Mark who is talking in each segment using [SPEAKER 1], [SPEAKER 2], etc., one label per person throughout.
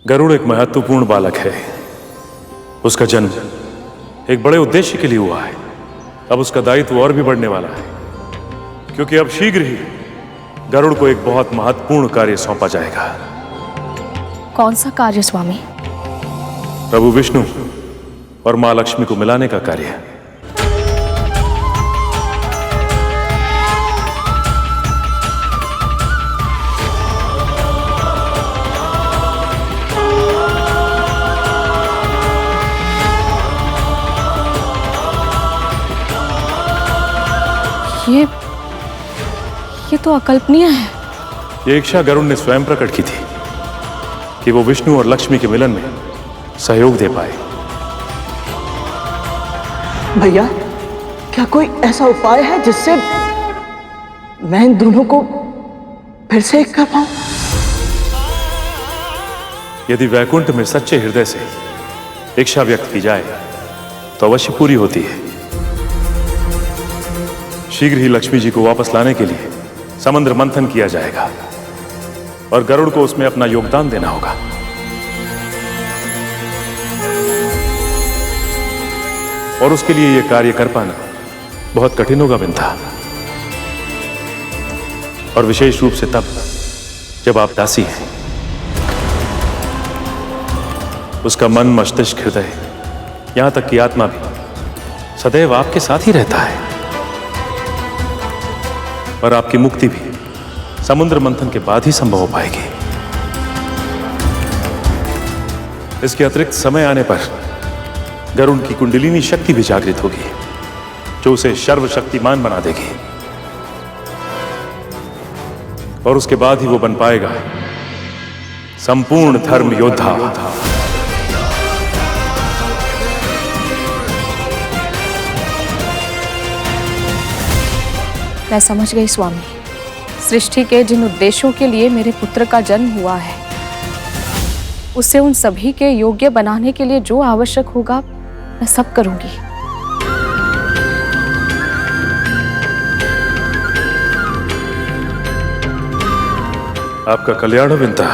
[SPEAKER 1] गरुड़ एक महत्वपूर्ण बालक है। उसका जन्म एक बड़े उद्देश्य के लिए हुआ है। अब उसका दायित्व और भी बढ़ने वाला है, क्योंकि अब शीघ्र ही गरुड़ को एक बहुत महत्वपूर्ण कार्य सौंपा जाएगा।
[SPEAKER 2] कौन सा कार्य स्वामी?
[SPEAKER 1] प्रभु विष्णु और मां लक्ष्मी को मिलाने का कार्य।
[SPEAKER 2] ये तो अकल्पनीय है।
[SPEAKER 1] ये इच्छा गरुड़ ने स्वयं प्रकट की थी कि वो विष्णु और लक्ष्मी के मिलन में सहयोग दे पाए।
[SPEAKER 3] भैया, क्या कोई ऐसा उपाय है जिससे मैं इन दोनों को फिर से एक कर पाऊं?
[SPEAKER 1] यदि वैकुंठ में सच्चे हृदय से इच्छा व्यक्त की जाए तो अवश्य पूरी होती है। शीघ्र ही लक्ष्मी जी को वापस लाने के लिए समुद्र मंथन किया जाएगा और गरुड़ को उसमें अपना योगदान देना होगा। और उसके लिए यह कार्य कर पाना बहुत कठिन होगा विंता, और विशेष रूप से तब जब आप दासी हैं। उसका मन, मस्तिष्क, हृदय, यहां तक कि आत्मा भी सदैव आपके साथ ही रहता है। और आपकी मुक्ति भी समुद्र मंथन के बाद ही संभव हो पाएगी। इसके अतिरिक्त समय आने पर गरुड़ की कुंडलिनी शक्ति भी जागृत होगी, जो उसे सर्वशक्तिमान बना देगी। और उसके बाद ही वो बन पाएगा संपूर्ण धर्म योद्धा।
[SPEAKER 2] मैं समझ गई स्वामी। सृष्टि के जिन उद्देश्यों के लिए मेरे पुत्र का जन्म हुआ है, उसे उन सभी के योग्य बनाने के लिए जो आवश्यक होगा मैं सब करूंगी।
[SPEAKER 1] आपका कल्याण हो विंता।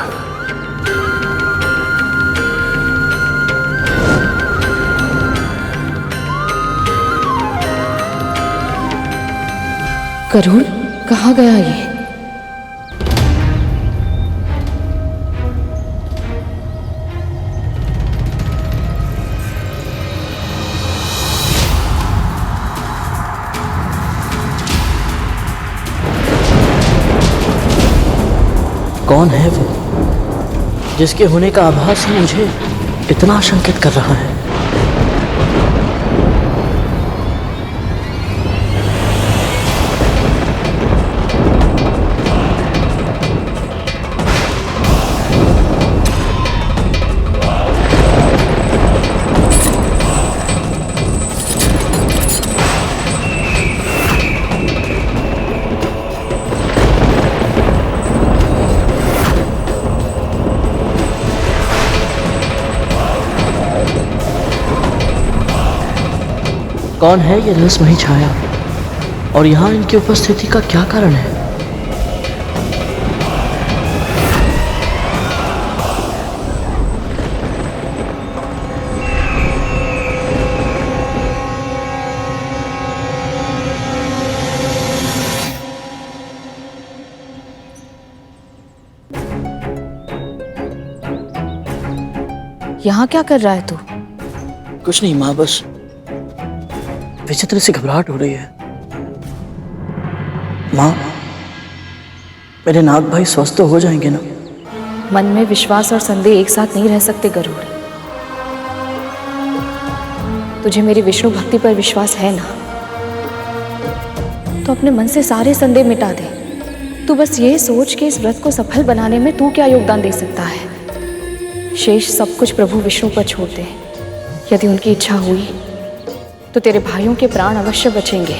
[SPEAKER 2] गरुड़ कहाँ गया ये?
[SPEAKER 3] कौन है वो जिसके होने का आभास ही मुझे इतना आशंकित कर रहा है? कौन है ये रहस्यमयी छाया, और यहाँ इनकी उपस्थिति का क्या कारण है?
[SPEAKER 2] यहाँ क्या कर रहा है तू?
[SPEAKER 3] कुछ नहीं माँ, बस विचित्र सी घबराहट हो रही है। माँ, मेरे नाग भाई स्वस्थ तो हो जाएंगे ना?
[SPEAKER 2] मन में विश्वास और संदेह एक साथ नहीं रह सकते गरुड़। तुझे मेरी विष्णु भक्ति पर विश्वास है ना, तो अपने मन से सारे संदेह मिटा दे। तू बस ये सोच कि इस व्रत को सफल बनाने में तू क्या योगदान दे सकता है। शेष सब कुछ प्रभु विष्णु पर छोड़ दे। यदि उनकी इच्छा हुई तो तेरे भाइयों के प्राण अवश्य बचेंगे।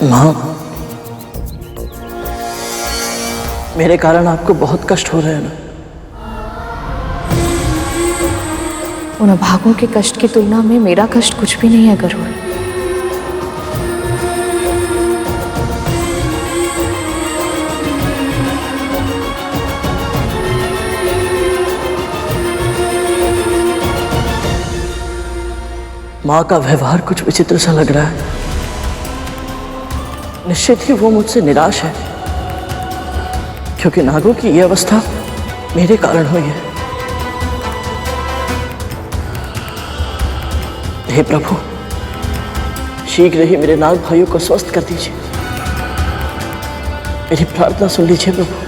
[SPEAKER 3] माँ, मेरे कारण आपको बहुत कष्ट हो रहे हैं ना।
[SPEAKER 2] उन अभागों के कष्ट की तुलना में मेरा कष्ट कुछ भी नहीं है गरुड़।
[SPEAKER 3] माँ का व्यवहार कुछ विचित्र सा लग रहा है। निश्चित ही वो मुझसे निराश है, क्योंकि नागों की ये अवस्था मेरे कारण हुई है। हे प्रभु, शीघ्र ही मेरे नाग भाइयों को स्वस्थ कर दीजिए। मेरी प्रार्थना सुन लीजिए प्रभु।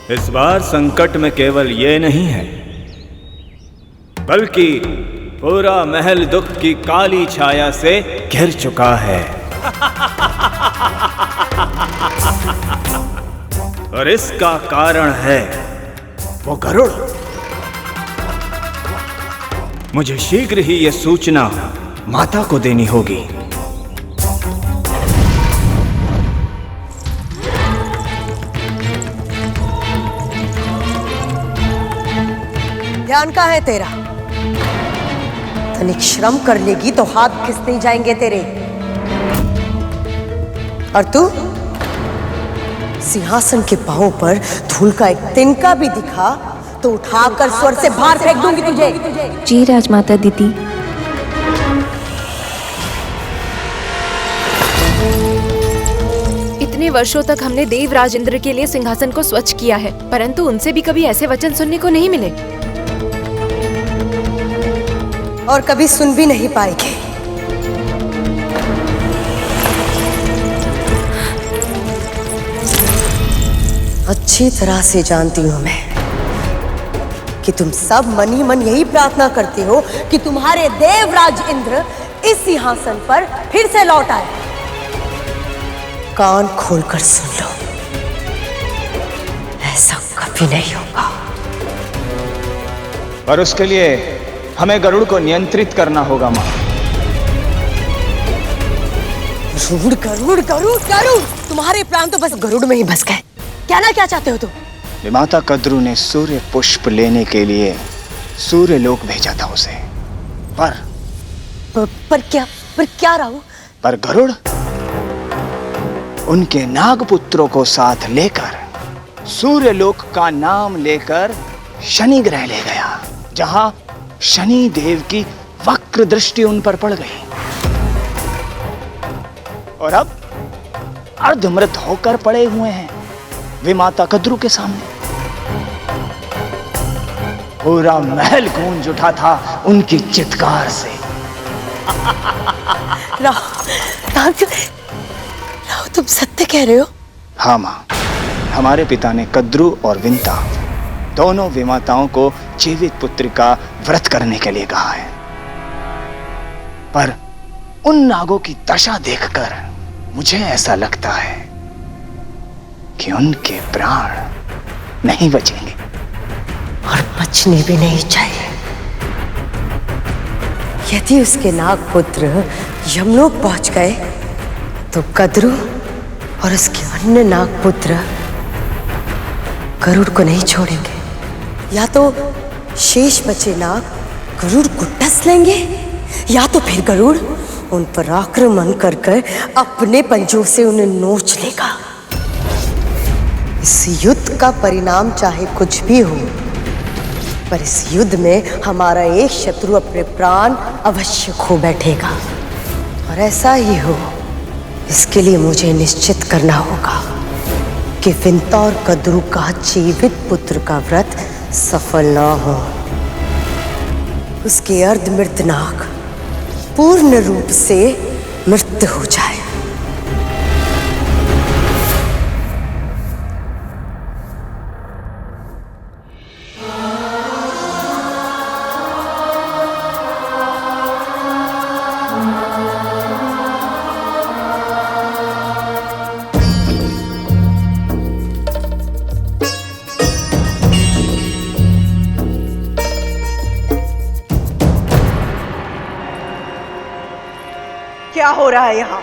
[SPEAKER 4] इस बार संकट में केवल ये नहीं है, बल्कि पूरा महल दुख की काली छाया से घिर चुका है। और इसका कारण है वो गरुड़। मुझे शीघ्र ही यह सूचना माता को देनी होगी।
[SPEAKER 5] ध्यान कहाँ है तेरा? तनिक श्रम कर लेगी तो हाथ खिस नहीं जाएंगे तेरे। और तू सिंहासन के पांव पर धूल का एक तिनका भी दिखा तो उठाकर स्वर से बाहर फेंक दूंगी तुझे।
[SPEAKER 2] जी राजमाता दीदी।
[SPEAKER 6] इतने वर्षों तक हमने देवराज इंद्र के लिए सिंहासन को स्वच्छ किया है, परंतु उनसे भी कभी ऐसे वचन सुनने को नहीं मिले
[SPEAKER 5] और कभी सुन भी नहीं पाएंगे। अच्छी तरह से जानती हूं मैं कि तुम सब मन ही मन यही प्रार्थना करते हो कि तुम्हारे देवराज इंद्र इस सिंहासन पर फिर से लौट आए। कान खोलकर सुन लो, ऐसा कभी नहीं होगा।
[SPEAKER 4] और उसके लिए हमें गरुड़ को नियंत्रित करना होगा माँ।
[SPEAKER 5] गरुड़ गरुड़ गरुड़ गरुड़, तुम्हारे प्राण तो बस गरुड़ में ही बस गए। कहना क्या चाहते हो तुम?
[SPEAKER 4] विमाता कद्रु ने सूर्य पुष्प लेने के लिए सूर्य लोक भेजा था उसे,
[SPEAKER 5] पर क्या राहु?
[SPEAKER 4] पर गरुड़ उनके नागपुत्रों को साथ लेकर सूर्य लोक का नाम लेकर शनि ग्रह ले गया, जहां शनि देव की वक्र दृष्टि उन पर पड़ गई और अब अर्धमृत होकर पड़े हुए हैं विमाता कद्रु के सामने। पूरा महल गूंज उठा था उनकी चित्कार से।
[SPEAKER 5] राहु, तुम सत्य कह रहे हो?
[SPEAKER 4] हाँ माँ, हमारे पिता ने कद्रु और विंता दोनों विमाताओं को जीवित पुत्र का व्रत करने के लिए कहा है, पर उन नागों की दशा देखकर मुझे ऐसा लगता है कि उनके प्राण नहीं बचेंगे
[SPEAKER 5] और बचने भी नहीं चाहिए। यदि उसके नागपुत्र यमलोक पहुंच गए तो कद्रु और उसके अन्य नागपुत्र गरुड़ को नहीं छोड़ेंगे। या तो शेष बचे नाग गरुड़ को डस लेंगे, या तो फिर गरुड़ उन पर आक्रमण कर अपने पंजों से उन्हें नोच लेगा। इस युद्ध का परिणाम चाहे कुछ भी हो, पर इस युद्ध में हमारा एक शत्रु अपने प्राण अवश्य खो बैठेगा। और ऐसा ही हो, इसके लिए मुझे निश्चित करना होगा कि विंता और कद्रु का जीवित पुत्र का व्रत सफल ना हो। उसके अर्धमृत नाग पूर्ण रूप से मृत हो जाए।
[SPEAKER 3] क्या हो रहा है यहाँ?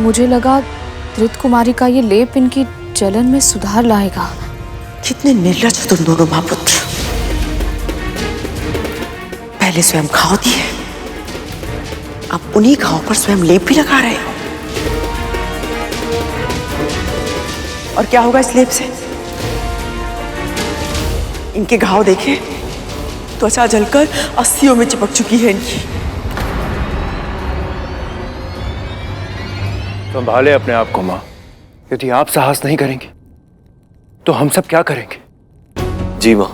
[SPEAKER 2] मुझे लगा धृत कुमारी का ये लेप इनकी जलन में सुधार लाएगा।
[SPEAKER 3] कितने निर्लज हो तुम दोनों माँ पुत्र। पहले स्वयं घाव दिए, अब उन्हीं घाव पर स्वयं लेप भी लगा रहे हो। और क्या होगा इस लेप से? इनके घाव देखे, त्वचा जलकर अस्थियों में चिपक चुकी है इनकी।
[SPEAKER 7] संभाले अपने आप को मां। यदि आप साहस नहीं करेंगे तो हम सब क्या करेंगे?
[SPEAKER 8] जी मां,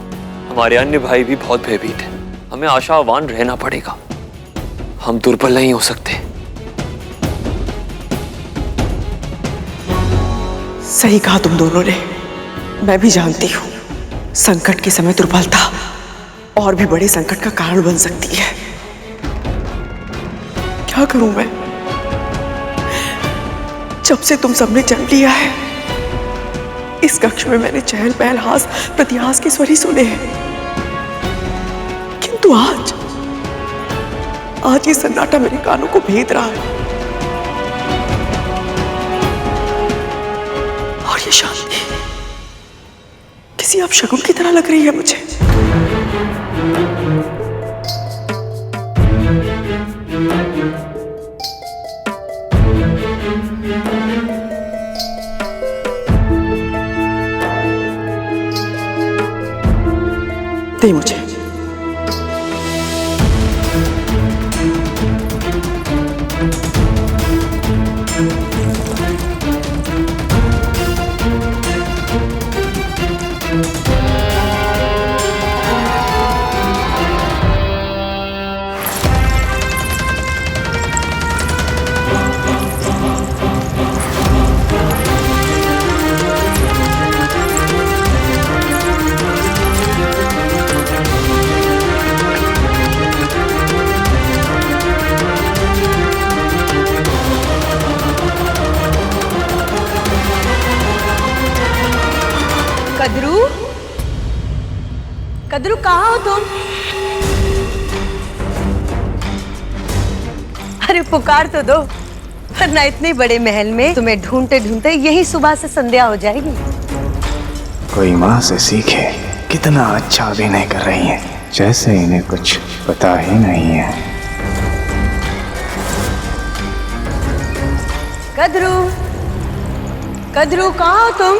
[SPEAKER 8] हमारे अन्य भाई भी बहुत भयभीत हैं। हमें आशावान रहना पड़ेगा। हम दुर्बल नहीं हो सकते।
[SPEAKER 3] सही कहा तुम दोनों ने। मैं भी जानती हूं संकट के समय दुर्बलता और भी बड़े संकट का कारण बन सकती है। क्या करूं मैं? जब से तुम सबने जन्म लिया है, इस कक्ष में मैंने चहल पहल, हास प्रतिहास के स्वर ही सुने हैं। किंतु आज ये सन्नाटा मेरे कानों को भेद रहा है। और ये शांति किसी अपशगुन की तरह लग रही है मुझे। दे मुझे।
[SPEAKER 5] कद्रू, कद्रू कहाँ हो तुम? अरे पुकार तो दो, वरना इतने बड़े महल में तुम्हें ढूंढते ढूंढते यही सुबह से संध्या हो जाएगी।
[SPEAKER 4] कोई माँ से सीखे, कितना अच्छा अभिनय कर रही हैं, जैसे इन्हें कुछ पता ही नहीं है।
[SPEAKER 5] कद्रू, कद्रू कहाँ हो तुम?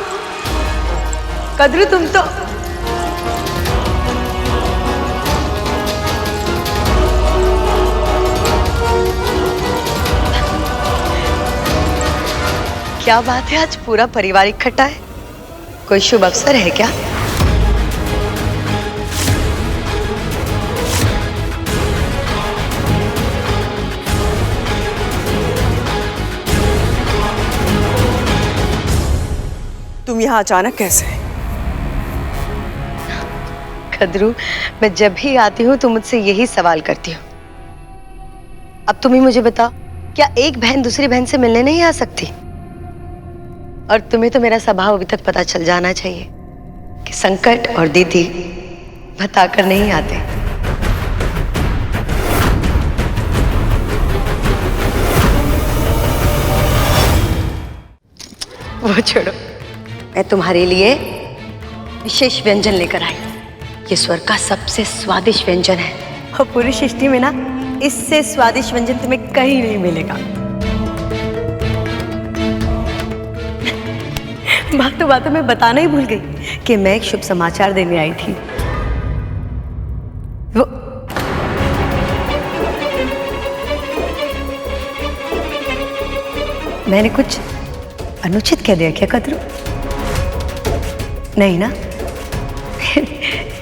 [SPEAKER 5] कद्रू तुम तो क्या बात है, आज पूरा परिवार इकट्ठा है। कोई शुभ अवसर है क्या?
[SPEAKER 3] तुम यहाँ अचानक कैसे?
[SPEAKER 5] कद्रू, मैं जब भी आती हूँ तुम मुझसे यही सवाल करती हो। अब तुम ही मुझे बताओ, क्या एक बहन दूसरी बहन से मिलने नहीं आ सकती? और तुम्हें तो मेरा स्वभाव अभी तक पता चल जाना चाहिए कि संकट और दीदी बताकर नहीं आते। वो छोड़ो, मैं तुम्हारे लिए विशेष व्यंजन लेकर आई। ये स्वर्ग का सबसे स्वादिष्ट व्यंजन है और पूरी सृष्टि में ना इससे स्वादिष्ट व्यंजन तुम्हें कहीं नहीं मिलेगा। बातों में बताना ही भूल गई कि मैं एक शुभ समाचार देने आई थी। वो मैंने कुछ अनुचित कह दिया क्या कद्रू? नहीं ना?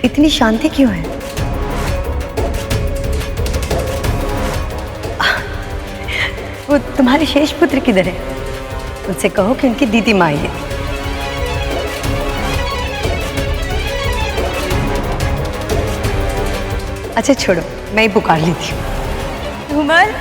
[SPEAKER 5] इतनी शांति क्यों है? वो तुम्हारे शेष पुत्र किधर है? उनसे कहो कि उनकी दीदी माँ आई है। अच्छा छोड़ो, मैं ही पुकार लेती हूँ। धूमल,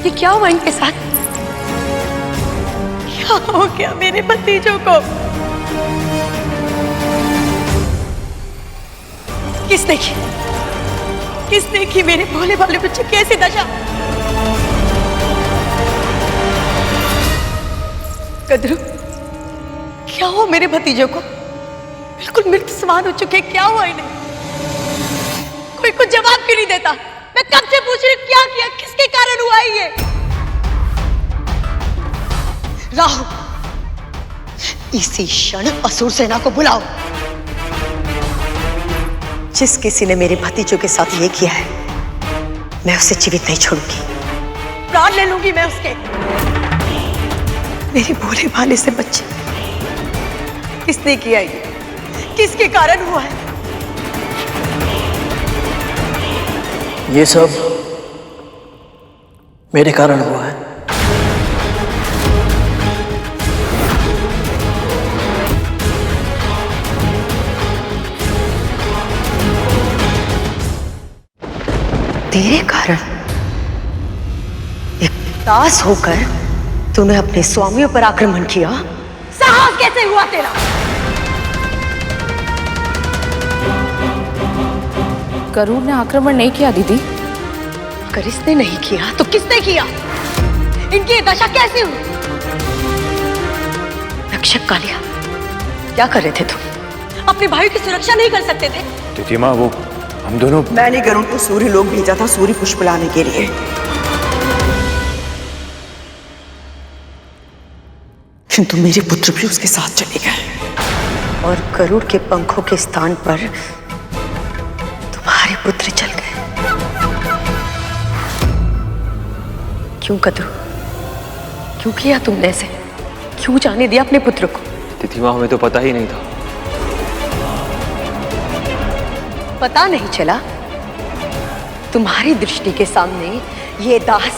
[SPEAKER 5] ये क्या हुआ इनके साथ? क्या हो गया मेरे भतीजों को? किसने की? किसने की मेरे भोले भाले बच्चे की ऐसी दशा? कद्रू, क्या हुआ मेरे भतीजों को? बिल्कुल मृत समान हो चुके, क्या हुआ इन्हें? कोई कुछ जवाब क्यों नहीं देता? मैं कब से पूछ रही हूँ, क्या किया, किसके कारण हुआ ये? राहु, इसी क्षण असुर सेना को बुलाओ। जिस किसी ने मेरे भतीजों के साथ ये किया है, मैं उसे जीवित नहीं छोड़ूंगी, प्राण ले लूंगी मैं उसके। मेरे भोले भाले से बच्चे, किसने किया ये? किसके कारण हुआ है?
[SPEAKER 9] ये सब मेरे कारण हुआ है।
[SPEAKER 5] तेरे कारण? एक दास होकर तूने अपने स्वामियों पर आक्रमण किया? साहस कैसे हुआ तेरा?
[SPEAKER 2] गरुड़ ने आक्रमण नहीं किया दीदी।
[SPEAKER 5] अगर इसने नहीं किया तो किसने किया? इनकी ये दशा कैसे हुई? रक्षक कालिया, क्या कर रहे थे तुम? अपने भाई की सुरक्षा नहीं कर सकते थे?
[SPEAKER 7] तिथि माँ, वो हम दोनों।
[SPEAKER 3] मैंने गरुड़ को सूर्य लोक भेजा था सूर्य पुष्प लाने के लिए, किंतु मेरे पुत्र भी उसके साथ चले गए
[SPEAKER 5] और गरुड़ के पंखों के स्थान पर तुम्हारे पुत्र चल गए। क्यों कद्रू? क्यों किया तुमने ऐसे? क्यों जाने दिया अपने पुत्र को?
[SPEAKER 8] तिथि माँ, हमें तो पता ही नहीं था।
[SPEAKER 5] पता नहीं चला? तुम्हारी दृष्टि के सामने ये दास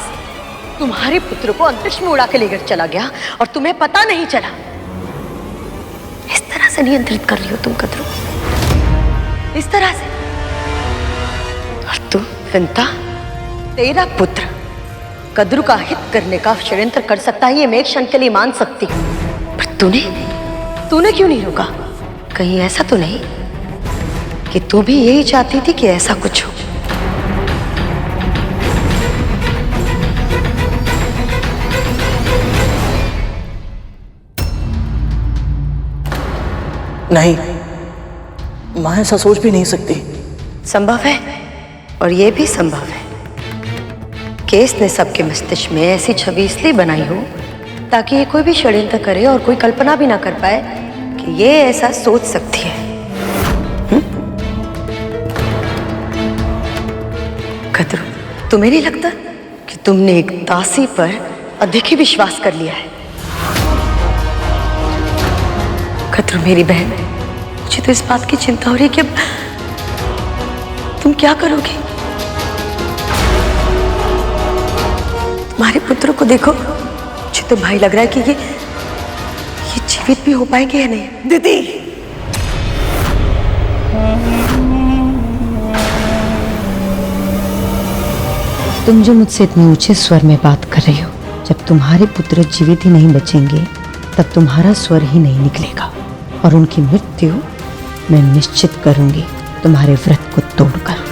[SPEAKER 5] तुम्हारे पुत्र को अंतरिक्ष में उड़ा के लेकर चला गया और तुम्हें पता नहीं चला। इस तरह से नियंत्रित कर रही हो तुम कद्रू, इस तरह से। और तू विंता, तेरा पुत्र कद्रू का हित करने का षड्यंत्र कर सकता है, ये मैं एक क्षण के लिए मान सकती हूँ, पर तूने क्यों नहीं रोका? कहीं ऐसा तो नहीं कि तू भी यही चाहती थी कि ऐसा कुछ हो?
[SPEAKER 9] नहीं, मां ऐसा सोच भी नहीं सकती।
[SPEAKER 5] संभव है, और यह भी संभव है कि इसने सबके मस्तिष्क में ऐसी छवि इसलिए बनाई हो ताकि ये कोई भी षड्यंत्र करे और कोई कल्पना भी ना कर पाए कि ये ऐसा सोच सकती है। कद्रू, तुम्हें नहीं लगता कि तुमने एक दासी पर अधिक ही विश्वास कर लिया है? कद्रू मेरी बहन, मुझे तो इस बात की चिंता हो रही है कि तुम क्या करोगी? तुम्हारे पुत्र को देखो, मुझे तो भाई लग रहा है कि ये जीवित भी हो पाएंगे या नहीं। दीदी,
[SPEAKER 10] तुम जो मुझसे इतने ऊंचे स्वर में बात कर रही हो, जब तुम्हारे पुत्र जीवित ही नहीं बचेंगे तब तुम्हारा स्वर ही नहीं निकलेगा और उनकी मृत्यु मैं निश्चित करूंगी तुम्हारे व्रत को तोड़कर।